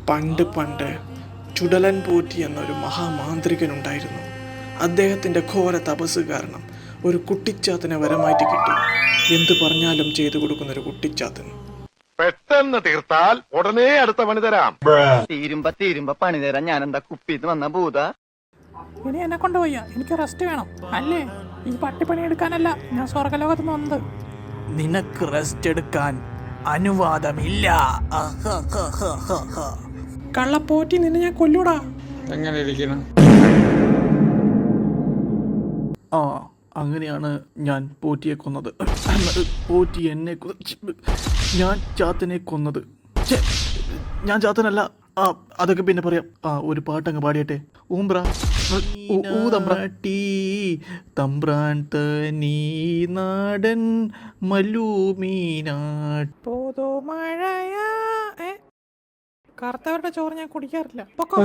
പണ്ട് പണ്ട് ചുടലൻ പോറ്റി എന്നൊരു മഹാമാന്ത്രികനുണ്ടായിരുന്നു. അദ്ദേഹത്തിൻ്റെ ഘോര തപസ് കാരണം ഒരു കുട്ടിച്ചാത്തനെ വരമായിട്ട് കിട്ടി. എന്ത് പറഞ്ഞാലും ചെയ്തു കൊടുക്കുന്നൊരു കുട്ടിച്ചാത്തൻ. പെട്ടെന്ന് തീർത്താൽ ഉടനെ അടുത്ത പണി തരാം. തീരുമ്പ പണി തരാൻ ഞാൻ എന്താ കുപ്പിന്ന് വന്ന ഭൂത? ഇനി എന്നെ കൊണ്ടുപോയ എനിക്ക് റെസ്റ്റ് വേണം അല്ലേ? ഈ പട്ടിപ്പണി എടുക്കാനല്ല ഞാൻ സ്വർഗലോകത്ത് നിന്ന് വന്നത്. നിനക്ക് റെസ്റ്റ് എടുക്കാൻ അനുവാദമില്ല. കള്ളപ്പോറ്റി നിന്നെ ഞാൻ കൊല്ലൂടാ. എങ്ങനെ ഇരിക്കണം? ആ, അങ്ങനെയാണ് ഞാൻ പോറ്റിയെ കൊന്നത്. പോറ്റി എന്നെ ഞാൻ ചാത്തനെ കൊന്നത്. ഞാൻ ചാത്തനല്ല. ആ, അതൊക്കെ പിന്നെ പറയാം. ആ, ഒരു പാട്ടങ്ങ് പാടിയട്ടെ. ഊമ്പ്ര ഊതമ്പ്രാട്ടി തമ്പ്രാൻ തനീ നാടൻ മല്ലൂമീനാട് പോതോ മഴയാ. കറുത്തവരുടെ ചോറ് ഞാൻ കുടിക്കാറില്ല. പൊക്കോ.